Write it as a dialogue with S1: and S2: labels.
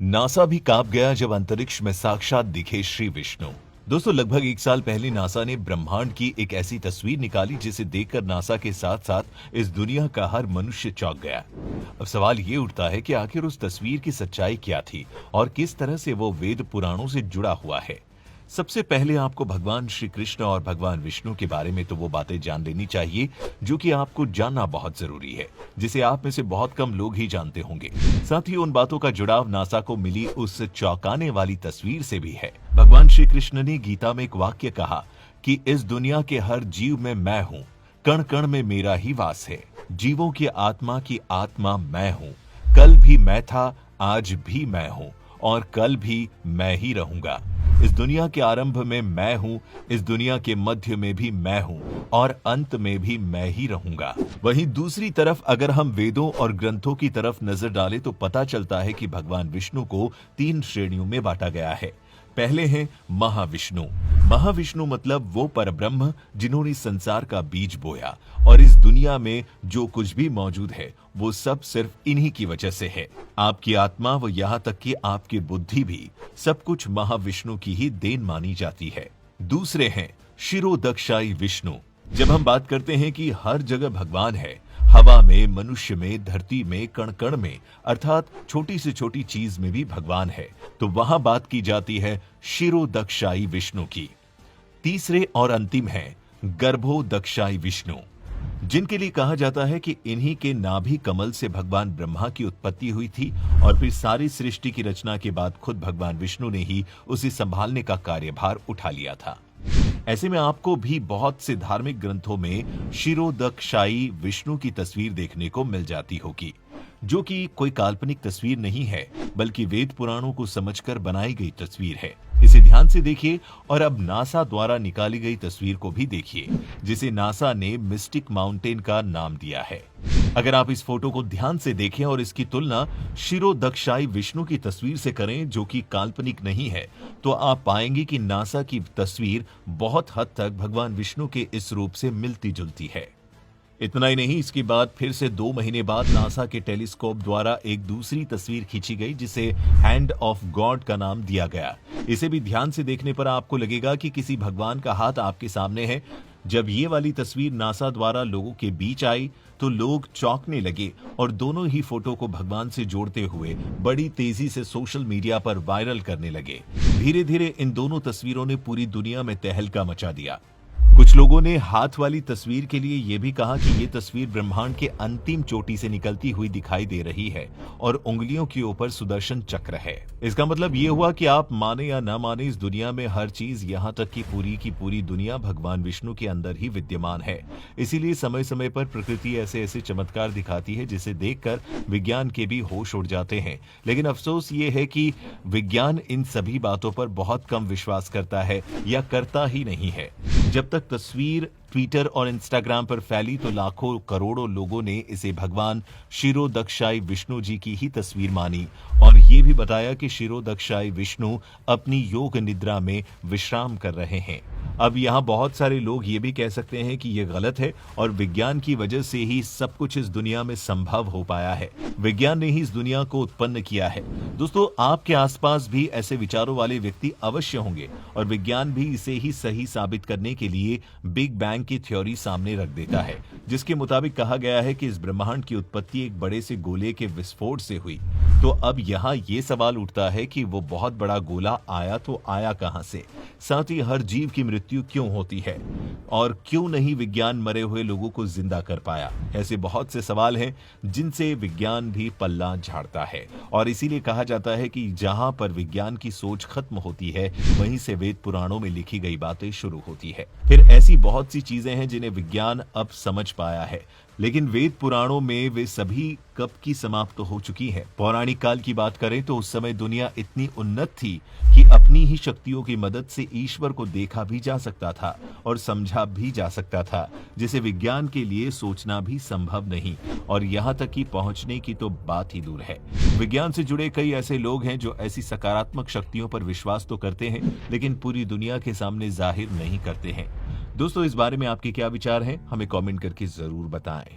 S1: NASA भी कांप गया जब अंतरिक्ष में साक्षात दिखे श्री विष्णु। दोस्तों, लगभग 1 साल पहले नासा ने ब्रह्मांड की एक ऐसी तस्वीर निकाली जिसे देखकर नासा के साथ साथ इस दुनिया का हर मनुष्य चौंक गया। अब सवाल ये उठता है कि आखिर उस तस्वीर की सच्चाई क्या थी और किस तरह से वो वेद पुराणों से जुड़ा हुआ है। सबसे पहले आपको भगवान श्री कृष्ण और भगवान विष्णु के बारे में तो वो बातें जान लेनी चाहिए जो कि आपको जानना बहुत जरूरी है, जिसे आप में से बहुत कम लोग ही जानते होंगे। साथ ही उन बातों का जुड़ाव नासा को मिली उस चौंकाने वाली तस्वीर से भी है। भगवान श्री कृष्ण ने गीता में एक वाक्य कहा कि इस दुनिया के हर जीव में मैं हूँ, कण कण में मेरा ही वास है। जीवों की आत्मा मैं हूँ। कल भी मैं था, आज भी मैं हूँ और कल भी मैं ही रहूंगा। इस दुनिया के आरंभ में मैं हूँ, इस दुनिया के मध्य में भी मैं हूँ और अंत में भी मैं ही रहूंगा। वहीं दूसरी तरफ अगर हम वेदों और ग्रंथों की तरफ नजर डालें तो पता चलता है कि भगवान विष्णु को 3 श्रेणियों में बांटा गया है। पहले हैं महाविष्णु। महाविष्णु मतलब वो परब्रह्म जिन्होंने संसार का बीज बोया और इस दुनिया में जो कुछ भी मौजूद है वो सब सिर्फ इन्हीं की वजह से है। आपकी आत्मा व यहाँ तक कि आपकी बुद्धि भी सब कुछ महाविष्णु की ही देन मानी जाती है। दूसरे हैं शिरोदक्षाई विष्णु। जब हम बात करते हैं कि हर जगह भगवान है, हवा में, मनुष्य में, धरती में, कण कण में, अर्थात छोटी से छोटी चीज में भी भगवान है, तो वहां बात की जाती है शिरोदक्षाई विष्णु की। तीसरे और अंतिम है गर्भोदक्षाई विष्णु, जिनके लिए कहा जाता है कि इन्हीं के नाभि कमल से भगवान ब्रह्मा की उत्पत्ति हुई थी और फिर सारी सृष्टि की रचना के बाद खुद भगवान विष्णु ने ही उसे संभालने का कार्यभार उठा लिया था। ऐसे में आपको भी बहुत से धार्मिक ग्रंथों में शिरोदक्षाई विष्णु की तस्वीर देखने को मिल जाती होगी, जो कि कोई काल्पनिक तस्वीर नहीं है बल्कि वेद पुराणों को समझकर बनाई गई तस्वीर है। इसे ध्यान से देखिए और अब नासा द्वारा निकाली गई तस्वीर को भी देखिए, जिसे नासा ने मिस्टिक माउंटेन का नाम दिया है। अगर आप इस फोटो को ध्यान से देखें और इसकी तुलना शिरोदक्षाई विष्णु की तस्वीर से करें जो कि काल्पनिक नहीं है, तो आप पाएंगे कि नासा की तस्वीर बहुत हद तक भगवान विष्णु के इस रूप से मिलती जुलती है। इतना ही नहीं, इसके बाद फिर से 2 महीने बाद नासा के टेलीस्कोप द्वारा एक दूसरी तस्वीर खींची गई जिसे हैंड ऑफ गॉड का नाम दिया गया। इसे भी ध्यान से देखने पर आपको लगेगा कि किसी भगवान का हाथ आपके सामने है। जब ये वाली तस्वीर नासा द्वारा लोगों के बीच आई तो लोग चौंकने लगे और दोनों ही फोटो को भगवान से जोड़ते हुए बड़ी तेजी से सोशल मीडिया पर वायरल करने लगे। धीरे धीरे इन दोनों तस्वीरों ने पूरी दुनिया में तहलका मचा दिया। कुछ लोगों ने हाथ वाली तस्वीर के लिए यह भी कहा कि यह तस्वीर ब्रह्मांड के अंतिम चोटी से निकलती हुई दिखाई दे रही है और उंगलियों के ऊपर सुदर्शन चक्र है। इसका मतलब यह हुआ कि आप माने या ना माने, इस दुनिया में हर चीज, यहाँ तक की पूरी दुनिया भगवान विष्णु के अंदर ही विद्यमान है। इसीलिए समय समय पर प्रकृति ऐसे ऐसे चमत्कार दिखाती है जिसे देखकर विज्ञान के भी होश उड़ जाते हैं। लेकिन अफसोस ये है कि विज्ञान इन सभी बातों पर बहुत कम विश्वास करता है या करता ही नहीं है। जब तक तस्वीर ट्विटर और इंस्टाग्राम पर फैली तो लाखों करोड़ों लोगों ने इसे भगवान शिरोदक्षाई विष्णु जी की ही तस्वीर मानी और ये भी बताया कि शिरोदक्षाई विष्णु अपनी योग निद्रा में विश्राम कर रहे हैं। अब यहाँ बहुत सारे लोग ये भी कह सकते हैं कि ये गलत है और विज्ञान की वजह से ही सब कुछ इस दुनिया में संभव हो पाया है। विज्ञान ने ही इस दुनिया को उत्पन्न किया है। दोस्तों, आपके आसपास भी ऐसे विचारों वाले व्यक्ति अवश्य होंगे और विज्ञान भी इसे ही सही साबित करने के लिए बिग बैंग की थ्योरी सामने रख देता है, जिसके मुताबिक कहा गया है कि इस ब्रह्मांड की उत्पत्ति एक बड़े से गोले के विस्फोट से हुई। तो अब यहाँ ये सवाल उठता है कि वो बहुत बड़ा गोला आया तो आया कहां से? साथ ही हर जीव की मृत्यु क्यों होती है और क्यों नहीं विज्ञान मरे हुए लोगों को जिंदा कर पाया? ऐसे बहुत से सवाल हैं जिनसे विज्ञान भी पल्ला झाड़ता है और इसीलिए कहा जाता है कि जहां पर विज्ञान की सोच खत्म होती है वहीं से वेद पुराणों में लिखी गई बातें शुरू होती है। फिर ऐसी बहुत सी चीजें हैं जिन्हें विज्ञान अब समझ पाया है, लेकिन वेद पुराणों में वे सभी कब की समाप्त हो चुकी हैं। पौराणिक काल की बात करें तो उस समय दुनिया इतनी उन्नत थी कि अपनी ही शक्तियों की मदद से ईश्वर को देखा भी जा सकता था और समझा भी जा सकता था, जिसे विज्ञान के लिए सोचना भी संभव नहीं और यहाँ तक कि पहुंचने की तो बात ही दूर है। विज्ञान से जुड़े कई ऐसे लोग हैं जो ऐसी सकारात्मक शक्तियों पर विश्वास तो करते हैं लेकिन पूरी दुनिया के सामने जाहिर नहीं करते हैं। दोस्तों, इस बारे में आपके क्या विचार हैं? हमें कमेंट करके जरूर बताएं।